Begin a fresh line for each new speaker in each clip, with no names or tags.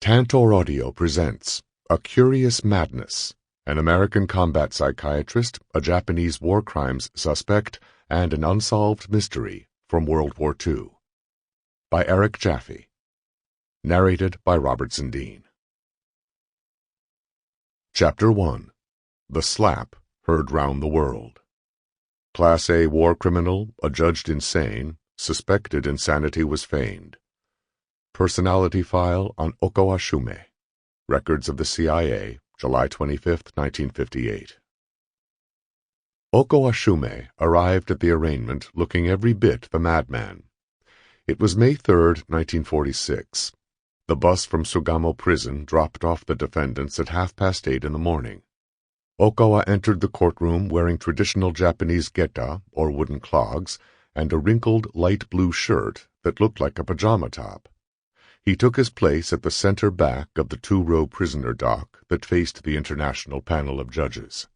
Tantor Audio presents A Curious Madness, an American combat psychiatrist, a Japanese war crimes suspect, and an unsolved mystery from World War II. By Eric Jaffe. Narrated by Robertson Dean. Chapter 1. The Slap Heard Round the World. Class A war criminal, adjudged insane, suspected insanity was feigned. Personality file on Okawa Shumei. Records of the CIA, July 25, 1958. Okawa Shumei arrived at the arraignment looking every bit the madman. It was May 3, 1946. The bus from Sugamo prison dropped off the defendants at 8:30 in the morning. Okawa entered the courtroom wearing traditional Japanese geta, or wooden clogs, and a wrinkled light blue shirt that looked like a pajama top. He took his place at the center back of the two-row prisoner dock that faced the international panel of judges.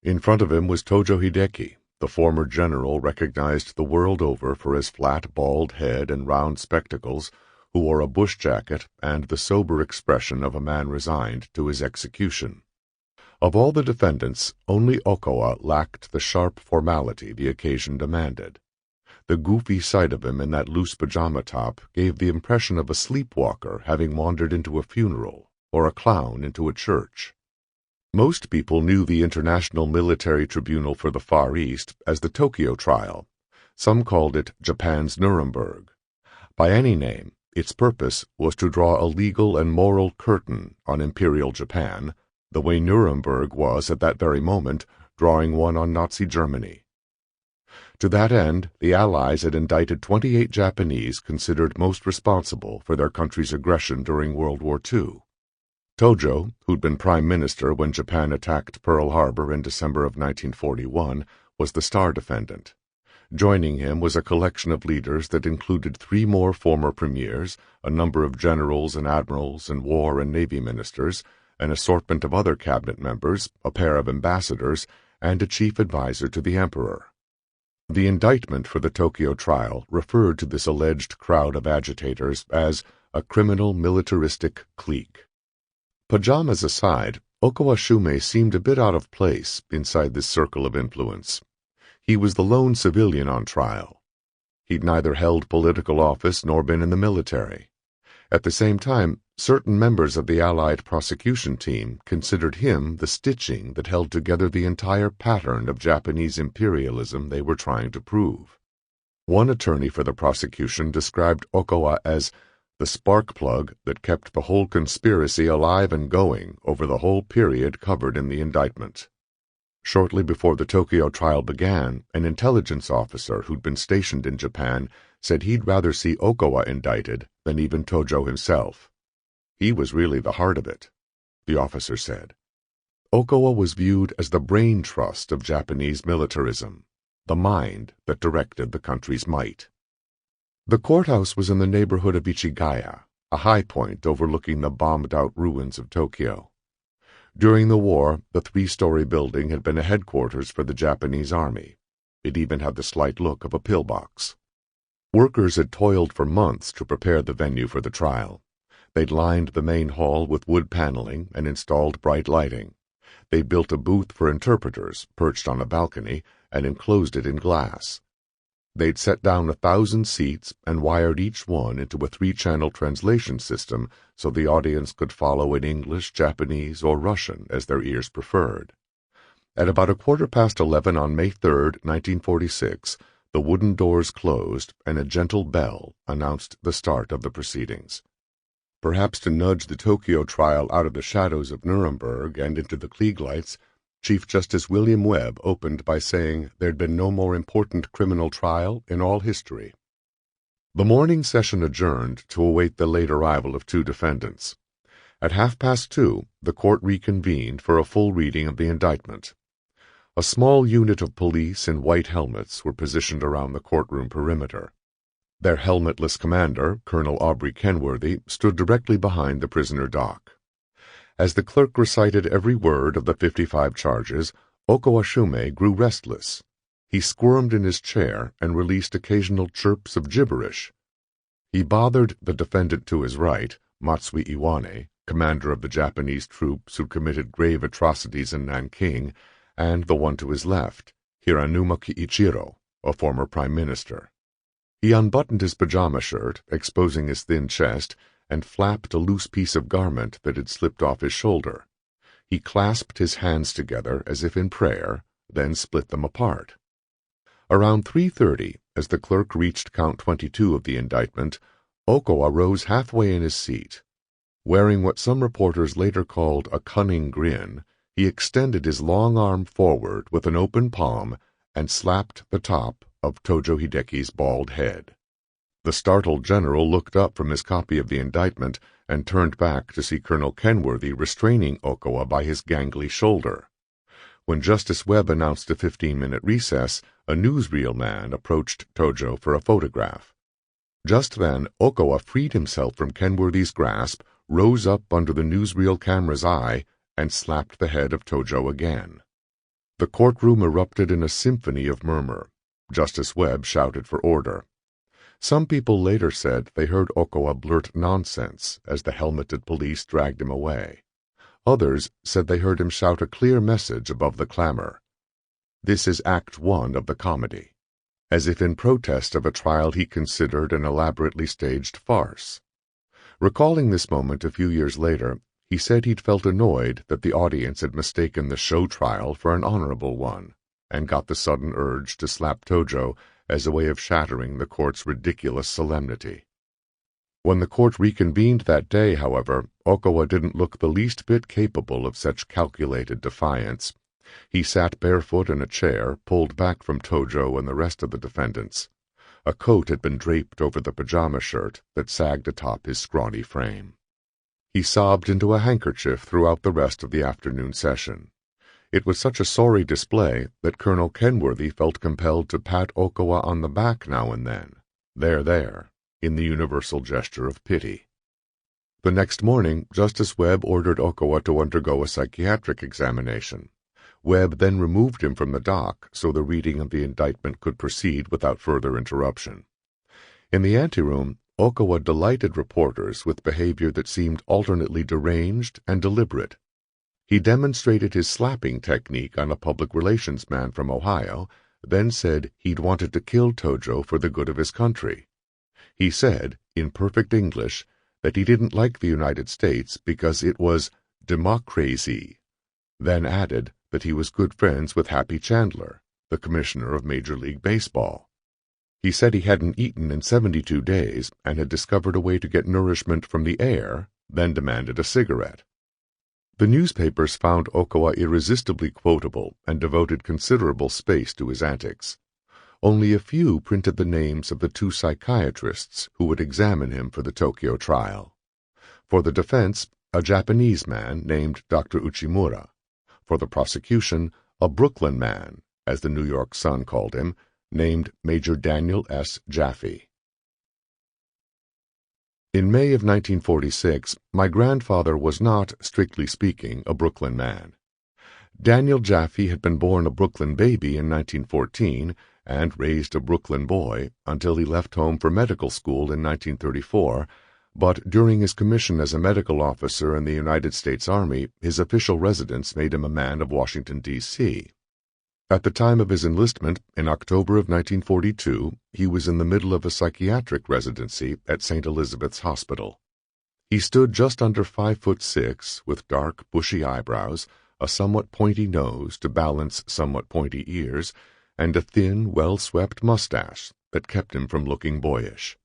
In front of him was Tojo Hideki, the former general recognized the world over for his flat, bald head and round spectacles, who wore a bush jacket and the sober expression of a man resigned to his execution. Of all the defendants, only Okawa lacked the sharp formality the occasion demanded. The goofy sight of him in that loose pajama top gave the impression of a sleepwalker having wandered into a funeral, or a clown into a church. Most people knew the International Military Tribunal for the Far East as the Tokyo trial. Some called it Japan's Nuremberg. By any name, its purpose was to draw a legal and moral curtain on Imperial Japan, the way Nuremberg was at that very moment drawing one on Nazi Germany. To that end, the Allies had indicted 28 Japanese considered most responsible for their country's aggression during World War II. Tojo, who'd been prime minister when Japan attacked Pearl Harbor in December of 1941, was the star defendant. Joining him was a collection of leaders that included 3 more former premiers, a number of generals and admirals and war and navy ministers, an assortment of other cabinet members, a pair of ambassadors, and a chief advisor to the emperor. The indictment for the Tokyo trial referred to this alleged crowd of agitators as a criminal militaristic clique. Pajamas aside, Okawa Shumei seemed a bit out of place inside this circle of influence. He was the lone civilian on trial. He'd neither held political office nor been in the military. At the same time, certain members of the Allied prosecution team considered him the stitching that held together the entire pattern of Japanese imperialism they were trying to prove. One attorney for the prosecution described Okawa as the spark plug that kept the whole conspiracy alive and going over the whole period covered in the indictment. Shortly before the Tokyo trial began, an intelligence officer who'd been stationed in Japan said he'd rather see Okawa indicted than even Tojo himself. He was really the heart of it, the officer said. Okawa was viewed as the brain trust of Japanese militarism, the mind that directed the country's might. The courthouse was in the neighborhood of Ichigaya, a high point overlooking the bombed-out ruins of Tokyo. During the war, the 3-story building had been a headquarters for the Japanese army. It even had the slight look of a pillbox. Workers had toiled for months to prepare the venue for the trial. They'd lined the main hall with wood paneling and installed bright lighting. They'd built a booth for interpreters, perched on a balcony, and enclosed it in glass. They'd set down 1,000 seats and wired each one into a 3-channel translation system so the audience could follow in English, Japanese, or Russian as their ears preferred. At about 11:15 on May 3, 1946, the wooden doors closed and a gentle bell announced the start of the proceedings. Perhaps to nudge the Tokyo trial out of the shadows of Nuremberg and into the Klieg lights, Chief Justice William Webb opened by saying there'd been no more important criminal trial in all history. The morning session adjourned to await the late arrival of 2 defendants. At 2:30, the court reconvened for a full reading of the indictment. A small unit of police in white helmets were positioned around the courtroom perimeter. Their helmetless commander, Colonel Aubrey Kenworthy, stood directly behind the prisoner dock. As the clerk recited every word of the 55 charges, Okawa Shumei grew restless. He squirmed in his chair and released occasional chirps of gibberish. He bothered the defendant to his right, Matsui Iwane, commander of the Japanese troops who committed grave atrocities in Nanking, and the one to his left, Hiranuma Kiichiro, a former prime minister. He unbuttoned his pajama shirt, exposing his thin chest, and flapped a loose piece of garment that had slipped off his shoulder. He clasped his hands together as if in prayer, then split them apart. Around 3:30, as the clerk reached count 22 of the indictment, Okawa rose halfway in his seat. Wearing what some reporters later called a cunning grin, he extended his long arm forward with an open palm and slapped the top of Tojo Hideki's bald head. The startled general looked up from his copy of the indictment and turned back to see Colonel Kenworthy restraining Okawa by his gangly shoulder. When Justice Webb announced a 15-minute recess, a newsreel man approached Tojo for a photograph. Just then, Okawa freed himself from Kenworthy's grasp, rose up under the newsreel camera's eye, and slapped the head of Tojo again. The courtroom erupted in a symphony of murmur. Justice Webb shouted for order. Some people later said they heard Okawa blurt nonsense as the helmeted police dragged him away. Others said they heard him shout a clear message above the clamor. This is Act 1 of the comedy, as if in protest of a trial he considered an elaborately staged farce. Recalling this moment a few years later, he said he'd felt annoyed that the audience had mistaken the show trial for an honorable one, and got the sudden urge to slap Tojo as a way of shattering the court's ridiculous solemnity. When the court reconvened that day, however, Okawa didn't look the least bit capable of such calculated defiance. He sat barefoot in a chair, pulled back from Tojo and the rest of the defendants. A coat had been draped over the pajama shirt that sagged atop his scrawny frame. He sobbed into a handkerchief throughout the rest of the afternoon session. It was such a sorry display that Colonel Kenworthy felt compelled to pat Okawa on the back now and then. There, in the universal gesture of pity. The next morning, Justice Webb ordered Okawa to undergo a psychiatric examination. Webb then removed him from the dock so the reading of the indictment could proceed without further interruption. In the anteroom, Okawa delighted reporters with behavior that seemed alternately deranged and deliberate. He demonstrated his slapping technique on a public relations man from Ohio, then said he'd wanted to kill Tojo for the good of his country. He said, in perfect English, that he didn't like the United States because it was democracy, then added that he was good friends with Happy Chandler, the commissioner of Major League Baseball. He said he hadn't eaten in 72 days and had discovered a way to get nourishment from the air, then demanded a cigarette. The newspapers found Okawa irresistibly quotable and devoted considerable space to his antics. Only a few printed the names of the 2 psychiatrists who would examine him for the Tokyo trial. For the defense, a Japanese man named Dr. Uchimura. For the prosecution, a Brooklyn man, as the New York Sun called him, named Major Daniel S. Jaffe. In May of 1946, my grandfather was not, strictly speaking, a Brooklyn man. Daniel Jaffe had been born a Brooklyn baby in 1914 and raised a Brooklyn boy until he left home for medical school in 1934, but during his commission as a medical officer in the United States Army, his official residence made him a man of Washington, D.C. At the time of his enlistment, in October of 1942, he was in the middle of a psychiatric residency at St. Elizabeth's Hospital. He stood just under 5'6", with dark, bushy eyebrows, a somewhat pointy nose to balance somewhat pointy ears, and a thin, well-swept mustache that kept him from looking boyish.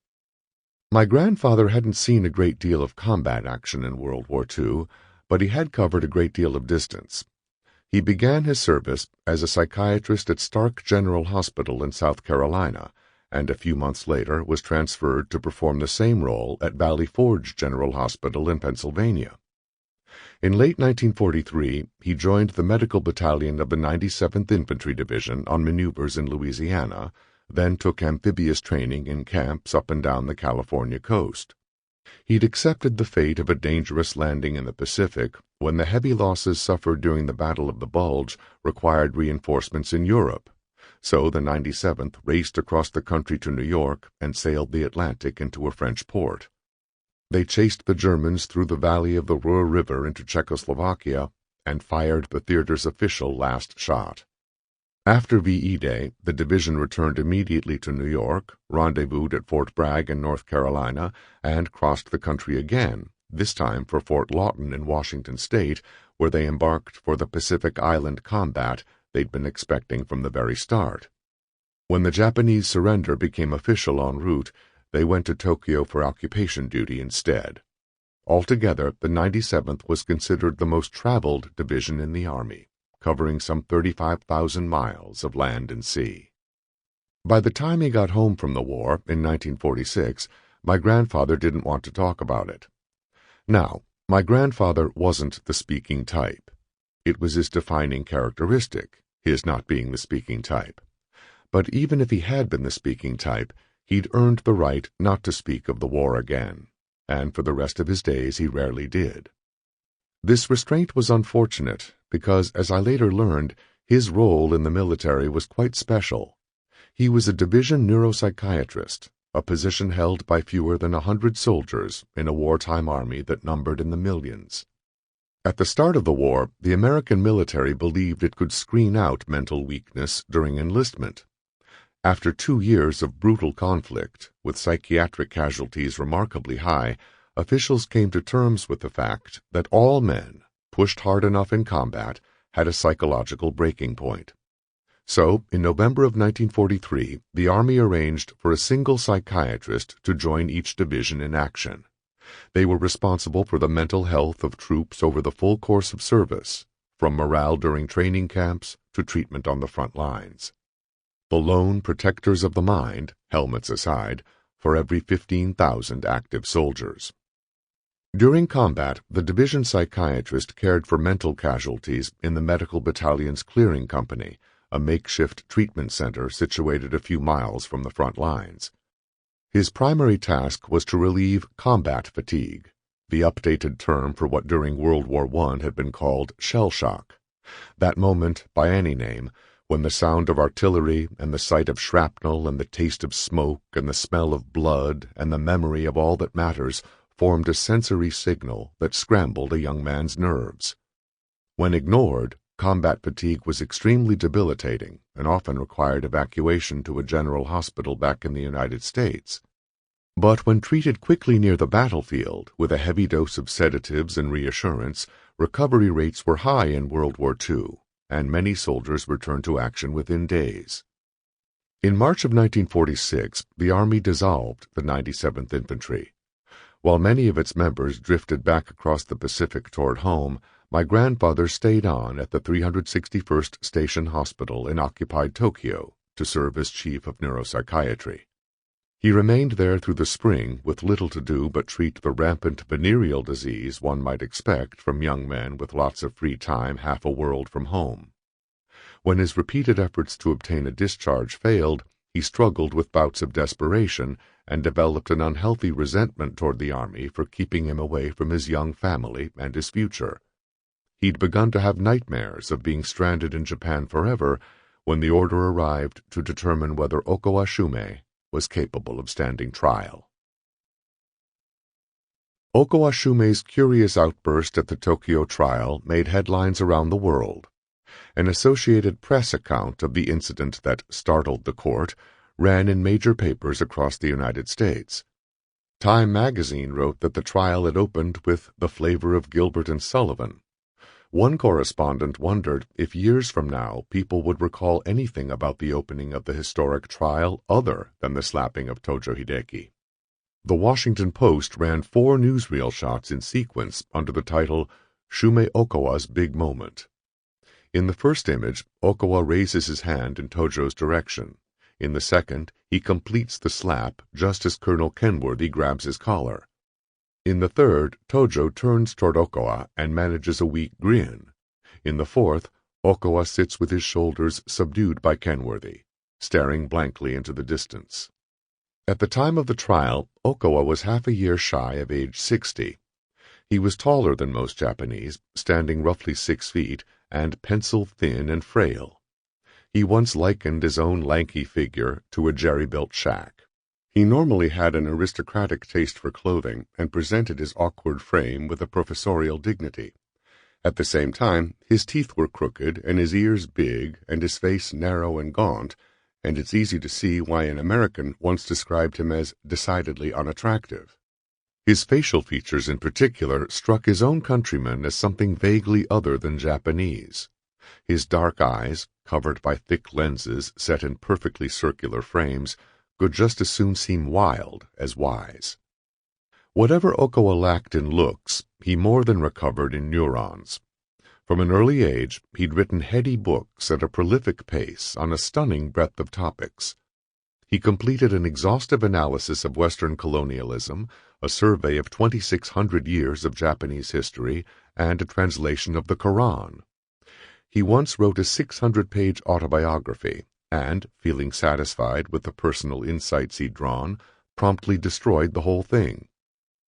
My grandfather hadn't seen a great deal of combat action in World War II, but he had covered a great deal of distance. He began his service as a psychiatrist at Stark General Hospital in South Carolina, and a few months later was transferred to perform the same role at Valley Forge General Hospital in Pennsylvania. In late 1943, he joined the medical battalion of the 97th Infantry Division on maneuvers in Louisiana, then took amphibious training in camps up and down the California coast. He'd accepted the fate of a dangerous landing in the Pacific when the heavy losses suffered during the Battle of the Bulge required reinforcements in Europe, so the 97th raced across the country to New York and sailed the Atlantic into a French port. They chased the Germans through the valley of the Ruhr River into Czechoslovakia and fired the theater's official last shot. After VE Day, the division returned immediately to New York, rendezvoused at Fort Bragg in North Carolina, and crossed the country again, this time for Fort Lawton in Washington State, where they embarked for the Pacific Island combat they'd been expecting from the very start. When the Japanese surrender became official en route, they went to Tokyo for occupation duty instead. Altogether, the 97th was considered the most traveled division in the Army, covering some 35,000 miles of land and sea. By the time he got home from the war, in 1946, my grandfather didn't want to talk about it. Now, my grandfather wasn't the speaking type. It was his defining characteristic, his not being the speaking type. But even if he had been the speaking type, he'd earned the right not to speak of the war again, and for the rest of his days he rarely did. This restraint was unfortunate because, as I later learned, his role in the military was quite special. He was a division neuropsychiatrist, a position held by fewer than 100 soldiers in a wartime army that numbered in the millions. At the start of the war, the American military believed it could screen out mental weakness during enlistment. After 2 years of brutal conflict, with psychiatric casualties remarkably high, officials came to terms with the fact that all men, pushed hard enough in combat, had a psychological breaking point. So, in November of 1943, the Army arranged for a single psychiatrist to join each division in action. They were responsible for the mental health of troops over the full course of service, from morale during training camps to treatment on the front lines. The lone protectors of the mind, helmets aside, for every 15,000 active soldiers. During combat, the division psychiatrist cared for mental casualties in the Medical Battalion's Clearing Company, a makeshift treatment center situated a few miles from the front lines. His primary task was to relieve combat fatigue, the updated term for what during World War I had been called shell shock. That moment, by any name, when the sound of artillery and the sight of shrapnel and the taste of smoke and the smell of blood and the memory of all that matters formed a sensory signal that scrambled a young man's nerves. When ignored, combat fatigue was extremely debilitating and often required evacuation to a general hospital back in the United States. But when treated quickly near the battlefield with a heavy dose of sedatives and reassurance, recovery rates were high in World War II, and many soldiers returned to action within days. In March of 1946, the Army dissolved the 97th Infantry. While many of its members drifted back across the Pacific toward home, my grandfather stayed on at the 361st Station Hospital in occupied Tokyo to serve as chief of neuropsychiatry. He remained there through the spring with little to do but treat the rampant venereal disease one might expect from young men with lots of free time half a world from home. When his repeated efforts to obtain a discharge failed, he struggled with bouts of desperation and developed an unhealthy resentment toward the Army for keeping him away from his young family and his future. He'd begun to have nightmares of being stranded in Japan forever when the order arrived to determine whether Okawa Shumei was capable of standing trial. Okawa Shumei's curious outburst at the Tokyo trial made headlines around the world. An Associated Press account of the incident that startled the court ran in major papers across the United States. Time magazine wrote that the trial had opened with the flavor of Gilbert and Sullivan. One correspondent wondered if years from now people would recall anything about the opening of the historic trial other than the slapping of Tojo Hideki. The Washington Post ran 4 newsreel shots in sequence under the title Shumei Okawa's Big Moment. In the first image, Okawa raises his hand in Tojo's direction. In the second, he completes the slap just as Colonel Kenworthy grabs his collar. In the third, Tojo turns toward Okawa and manages a weak grin. In the fourth, Okawa sits with his shoulders subdued by Kenworthy, staring blankly into the distance. At the time of the trial, Okawa was half a year shy of age 60. He was taller than most Japanese, standing roughly 6 feet, and pencil-thin and frail. He once likened his own lanky figure to a jerry-built shack. He normally had an aristocratic taste for clothing and presented his awkward frame with a professorial dignity. At the same time, his teeth were crooked and his ears big and his face narrow and gaunt, and it's easy to see why an American once described him as decidedly unattractive. His facial features in particular struck his own countrymen as something vaguely other than Japanese. His dark eyes, covered by thick lenses set in perfectly circular frames, could just as soon seem wild as wise. Whatever Okawa lacked in looks, he more than recovered in neurons. From an early age, he'd written heady books at a prolific pace on a stunning breadth of topics. He completed an exhaustive analysis of Western colonialism, a survey of 2,600 years of Japanese history, and a translation of the Quran. He once wrote a 600-page autobiography, and, feeling satisfied with the personal insights he'd drawn, promptly destroyed the whole thing.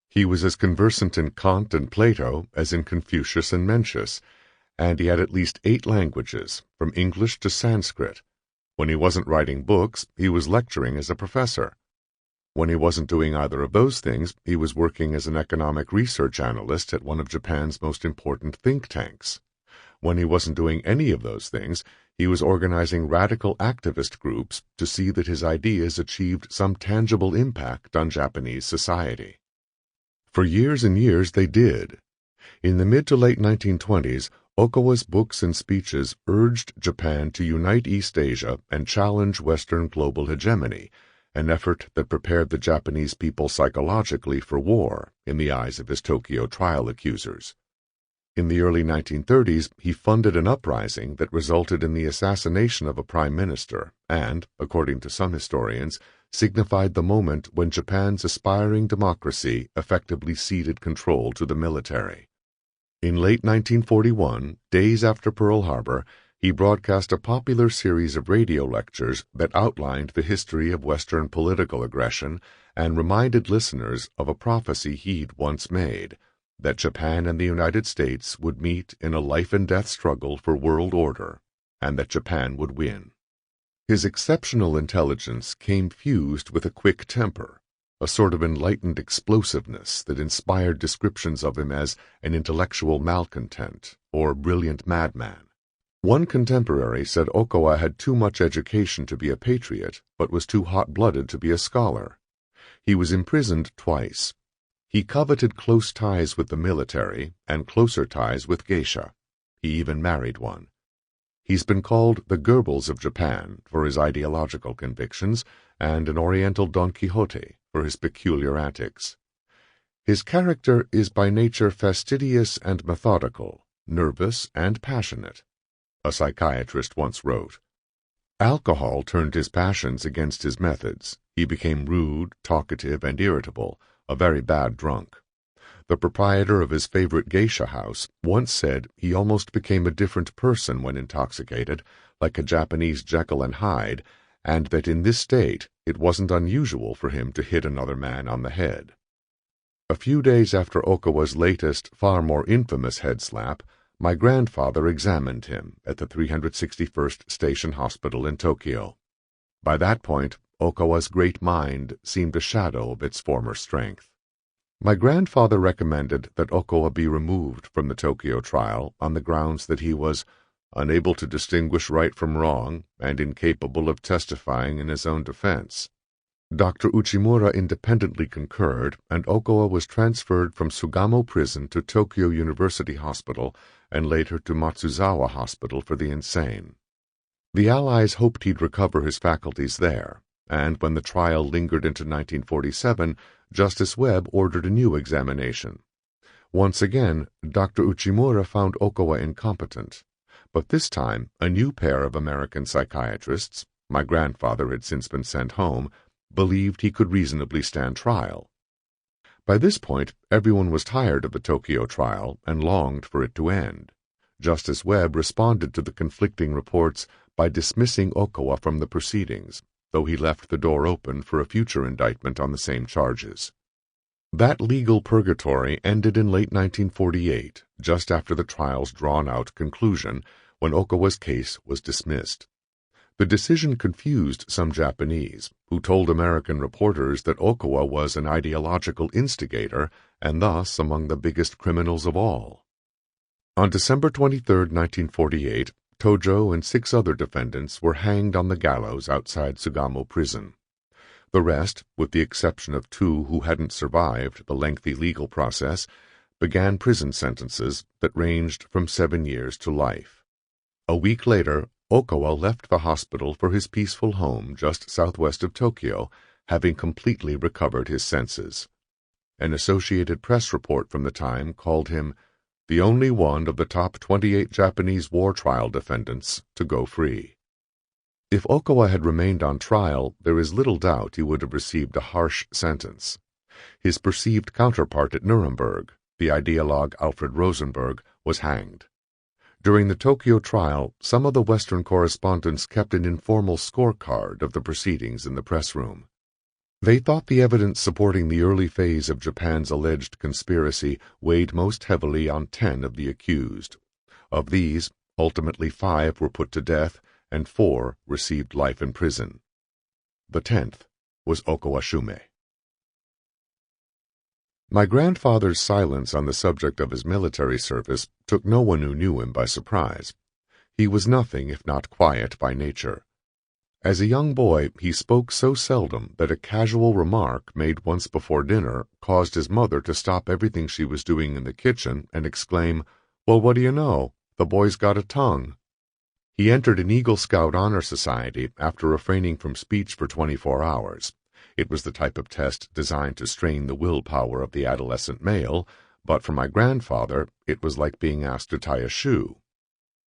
He was as conversant in Kant and Plato as in Confucius and Mencius, and he had at least 8 languages, from English to Sanskrit. When he wasn't writing books, he was lecturing as a professor. When he wasn't doing either of those things, he was working as an economic research analyst at one of Japan's most important think tanks. When he wasn't doing any of those things, he was organizing radical activist groups to see that his ideas achieved some tangible impact on Japanese society. For years and years they did. In the mid to late 1920s, Okawa's books and speeches urged Japan to unite East Asia and challenge Western global hegemony, an effort that prepared the Japanese people psychologically for war in the eyes of his Tokyo trial accusers. In the early 1930s, he funded an uprising that resulted in the assassination of a prime minister and, according to some historians, signified the moment when Japan's aspiring democracy effectively ceded control to the military. In late 1941, days after Pearl Harbor, he broadcast a popular series of radio lectures that outlined the history of Western political aggression and reminded listeners of a prophecy he'd once made, that Japan and the United States would meet in a life-and-death struggle for world order, and that Japan would win. His exceptional intelligence came fused with a quick temper, a sort of enlightened explosiveness that inspired descriptions of him as an intellectual malcontent or brilliant madman. One contemporary said Okawa had too much education to be a patriot, but was too hot-blooded to be a scholar. He was imprisoned twice. He coveted close ties with the military and closer ties with geisha. He even married one. He's been called the Goebbels of Japan for his ideological convictions and an Oriental Don Quixote for his peculiar antics. His character is by nature fastidious and methodical, nervous and passionate. A psychiatrist once wrote, "Alcohol turned his passions against his methods. He became rude, talkative, and irritable, a very bad drunk. The proprietor of his favorite geisha house once said he almost became a different person when intoxicated, like a Japanese Jekyll and Hyde, and that in this state it wasn't unusual for him to hit another man on the head." A few days after Okawa's latest, far more infamous head slap, my grandfather examined him at the 361st Station Hospital in Tokyo. By that point, Okawa's great mind seemed a shadow of its former strength. My grandfather recommended that Okawa be removed from the Tokyo trial on the grounds that he was unable to distinguish right from wrong and incapable of testifying in his own defense. Dr. Uchimura independently concurred, and Okawa was transferred from Sugamo Prison to Tokyo University Hospital and later to Matsuzawa Hospital for the insane. The Allies hoped he'd recover his faculties there, and when the trial lingered into 1947, Justice Webb ordered a new examination. Once again, Dr. Uchimura found Okawa incompetent, but this time a new pair of American psychiatrists, my grandfather had since been sent home, believed he could reasonably stand trial. By this point, everyone was tired of the Tokyo trial and longed for it to end. Justice Webb responded to the conflicting reports by dismissing Okawa from the proceedings, though he left the door open for a future indictment on the same charges. That legal purgatory ended in late 1948, just after the trial's drawn-out conclusion, when Okawa's case was dismissed. The decision confused some Japanese, who told American reporters that Okawa was an ideological instigator and thus among the biggest criminals of all. On December 23, 1948, Tojo and 6 other defendants were hanged on the gallows outside Sugamo prison. The rest, with the exception of 2 who hadn't survived the lengthy legal process, began prison sentences that ranged from 7 years to life. A week later, Okawa left the hospital for his peaceful home just southwest of Tokyo, having completely recovered his senses. An Associated Press report from the time called him the only one of the top 28 Japanese war trial defendants to go free. If Okawa had remained on trial, there is little doubt he would have received a harsh sentence. His perceived counterpart at Nuremberg, the ideologue Alfred Rosenberg, was hanged. During the Tokyo trial, some of the Western correspondents kept an informal scorecard of the proceedings in the press room. They thought the evidence supporting the early phase of Japan's alleged conspiracy weighed most heavily on 10 of the accused. Of these, ultimately 5 were put to death and 4 received life in prison. The 10th was Okawa Shumei. My grandfather's silence on the subject of his military service took no one who knew him by surprise. He was nothing if not quiet by nature. As a young boy, he spoke so seldom that a casual remark made once before dinner caused his mother to stop everything she was doing in the kitchen and exclaim, "Well, what do you know? The boy's got a tongue." He entered an Eagle Scout Honor Society after refraining from speech for 24 hours. It was the type of test designed to strain the willpower of the adolescent male, but for my grandfather, it was like being asked to tie a shoe.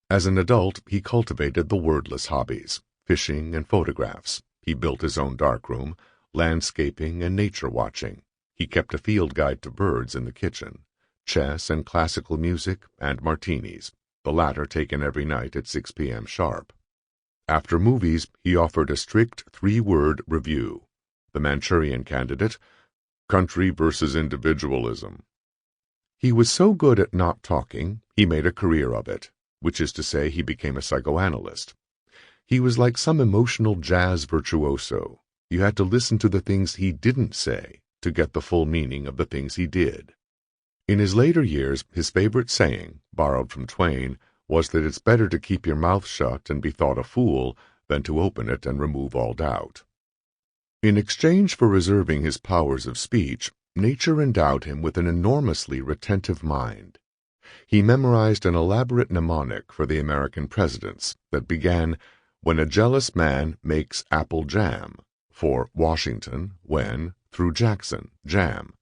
As an adult, he cultivated the wordless hobbies, fishing and photographs. He built his own darkroom, landscaping and nature watching. He kept a field guide to birds in the kitchen, chess and classical music and martinis, the latter taken every night at 6 p.m. sharp. After movies, he offered a strict 3-word review. The Manchurian Candidate, Country versus Individualism. He was so good at not talking, he made a career of it, which is to say he became a psychoanalyst. He was like some emotional jazz virtuoso. You had to listen to the things he didn't say to get the full meaning of the things he did. In his later years, his favorite saying, borrowed from Twain, was that it's better to keep your mouth shut and be thought a fool than to open it and remove all doubt. In exchange for reserving his powers of speech, nature endowed him with an enormously retentive mind. He memorized an elaborate mnemonic for the American presidents that began, "When a jealous man makes apple jam," for Washington, when, through Jackson, jam.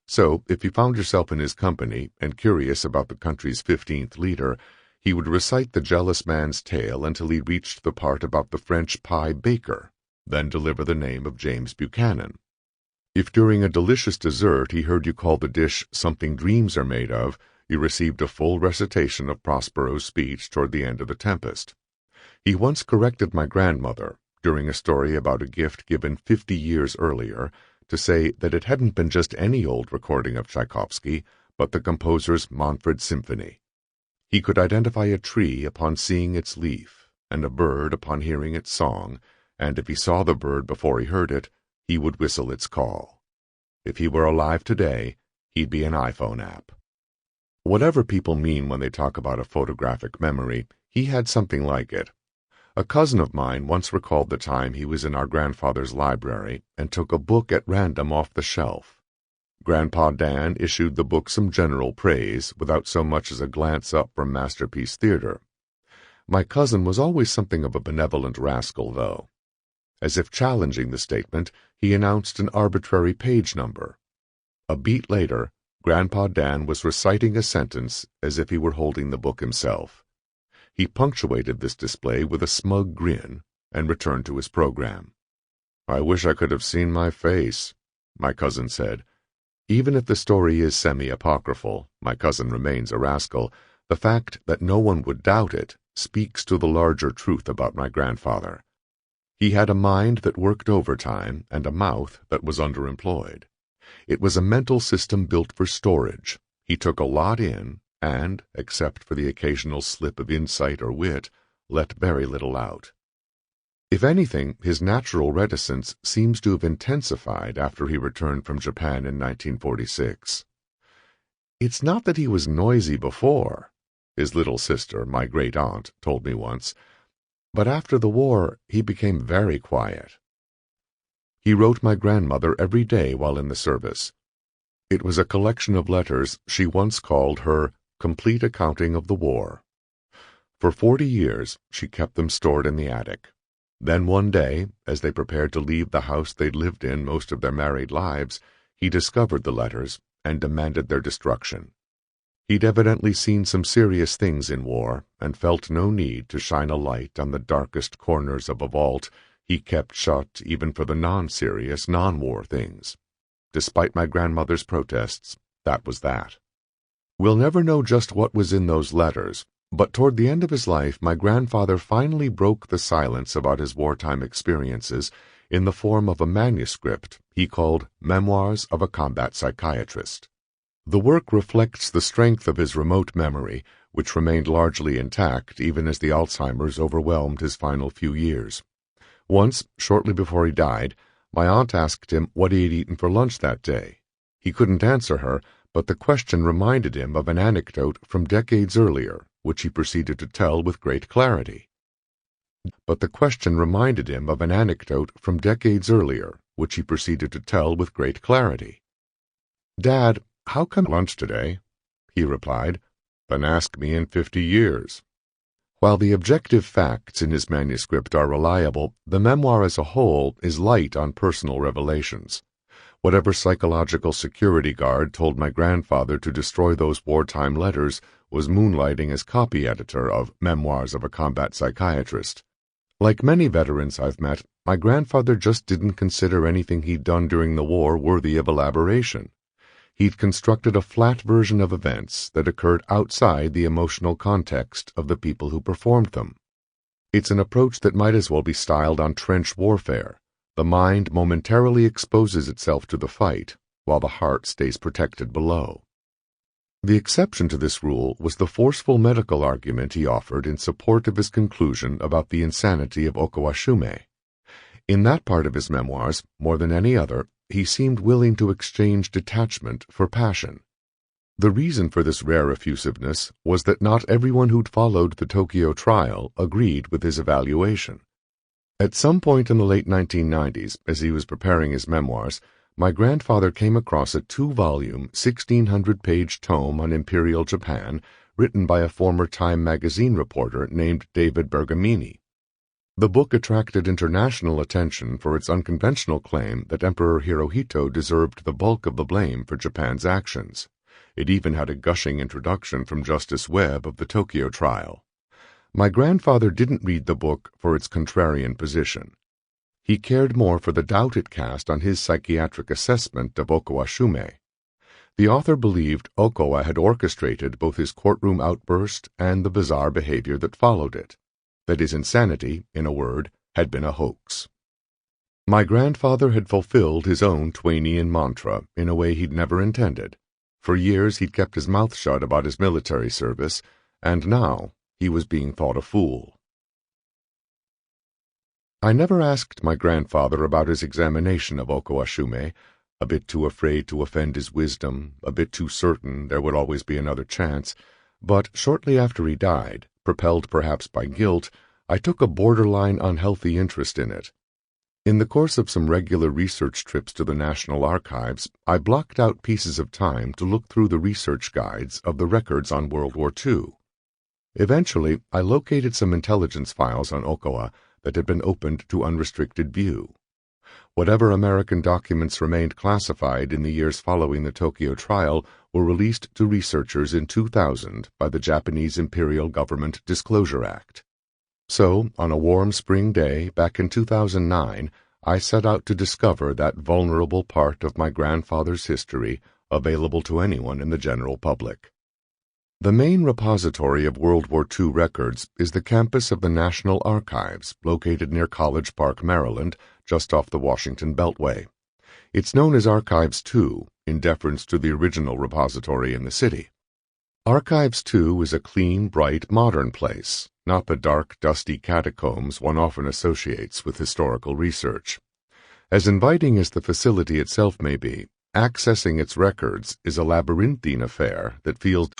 So, if you found yourself in his company and curious about the country's 15th leader, he would recite the jealous man's tale until he reached the part about the French pie baker, then deliver the name of James Buchanan. If during a delicious dessert he heard you call the dish something dreams are made of, you received a full recitation of Prospero's speech toward the end of The Tempest. He once corrected my grandmother, during a story about a gift given 50 years earlier, to say that it hadn't been just any old recording of Tchaikovsky, but the composer's Manfred Symphony. He could identify a tree upon seeing its leaf, and a bird upon hearing its song, and if he saw the bird before he heard it, he would whistle its call. If he were alive today, he'd be an iPhone app. Whatever people mean when they talk about a photographic memory, he had something like it. A cousin of mine once recalled the time he was in our grandfather's library and took a book at random off the shelf. Grandpa Dan issued the book some general praise, without so much as a glance up from Masterpiece Theater. My cousin was always something of a benevolent rascal, though. As if challenging the statement, he announced an arbitrary page number. A beat later, Grandpa Dan was reciting a sentence as if he were holding the book himself. He punctuated this display with a smug grin and returned to his program. "I wish I could have seen my face," my cousin said. Even if the story is semi-apocryphal, my cousin remains a rascal. The fact that no one would doubt it speaks to the larger truth about my grandfather. He had a mind that worked overtime and a mouth that was underemployed. It was a mental system built for storage. He took a lot in and, except for the occasional slip of insight or wit, let very little out. If anything, his natural reticence seems to have intensified after he returned from Japan in 1946. "It's not that he was noisy before," his little sister, my great-aunt, told me once, "but after the war he became very quiet." He wrote my grandmother every day while in the service. It was a collection of letters she once called her complete accounting of the war. For 40 years she kept them stored in the attic. Then one day, as they prepared to leave the house they'd lived in most of their married lives, he discovered the letters and demanded their destruction. He'd evidently seen some serious things in war and felt no need to shine a light on the darkest corners of a vault he kept shut even for the non-serious, non-war things. Despite my grandmother's protests, that was that. We'll never know just what was in those letters, but toward the end of his life my grandfather finally broke the silence about his wartime experiences in the form of a manuscript he called Memoirs of a Combat Psychiatrist. The work reflects the strength of his remote memory, which remained largely intact even as the Alzheimer's overwhelmed his final few years. Once, shortly before he died, my aunt asked him what he had eaten for lunch that day. He couldn't answer her, but the question reminded him of an anecdote from decades earlier, which he proceeded to tell with great clarity. "Dad, how come lunch today?" He replied, "Then ask me in 50 years. While the objective facts in his manuscript are reliable, the memoir as a whole is light on personal revelations. Whatever psychological security guard told my grandfather to destroy those wartime letters was moonlighting as copy editor of Memoirs of a Combat Psychiatrist. Like many veterans I've met, my grandfather just didn't consider anything he'd done during the war worthy of elaboration. He'd constructed a flat version of events that occurred outside the emotional context of the people who performed them. It's an approach that might as well be styled on trench warfare. The mind momentarily exposes itself to the fight, while the heart stays protected below. The exception to this rule was the forceful medical argument he offered in support of his conclusion about the insanity of Okawa Shumei. In that part of his memoirs, more than any other, he seemed willing to exchange detachment for passion. The reason for this rare effusiveness was that not everyone who'd followed the Tokyo trial agreed with his evaluation. At some point in the late 1990s, as he was preparing his memoirs, my grandfather came across a 2-volume, 1,600-page tome on Imperial Japan written by a former Time magazine reporter named David Bergamini. The book attracted international attention for its unconventional claim that Emperor Hirohito deserved the bulk of the blame for Japan's actions. It even had a gushing introduction from Justice Webb of the Tokyo trial. My grandfather didn't read the book for its contrarian position. He cared more for the doubt it cast on his psychiatric assessment of Okawa Shumei. The author believed Okawa had orchestrated both his courtroom outburst and the bizarre behavior that followed it. That his insanity, in a word, had been a hoax. My grandfather had fulfilled his own Twainian mantra in a way he'd never intended. For years he'd kept his mouth shut about his military service, and now he was being thought a fool. I never asked my grandfather about his examination of Okawa Shumei, a bit too afraid to offend his wisdom, a bit too certain there would always be another chance, but shortly after he died, propelled perhaps by guilt, I took a borderline unhealthy interest in it. In the course of some regular research trips to the National Archives, I blocked out pieces of time to look through the research guides of the records on World War II. Eventually, I located some intelligence files on Okawa that had been opened to unrestricted view. Whatever American documents remained classified in the years following the Tokyo trial were released to researchers in 2000 by the Japanese Imperial Government Disclosure Act. So, on a warm spring day back in 2009, I set out to discover that vulnerable part of my grandfather's history available to anyone in the general public. The main repository of World War II records is the campus of the National Archives, located near College Park, Maryland, just off the Washington Beltway. It's known as Archives 2, in deference to the original repository in the city. Archives 2 is a clean, bright, modern place, not the dark, dusty catacombs one often associates with historical research. As inviting as the facility itself may be, accessing its records is a labyrinthine affair that feels...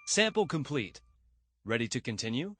Sample complete. Ready to continue?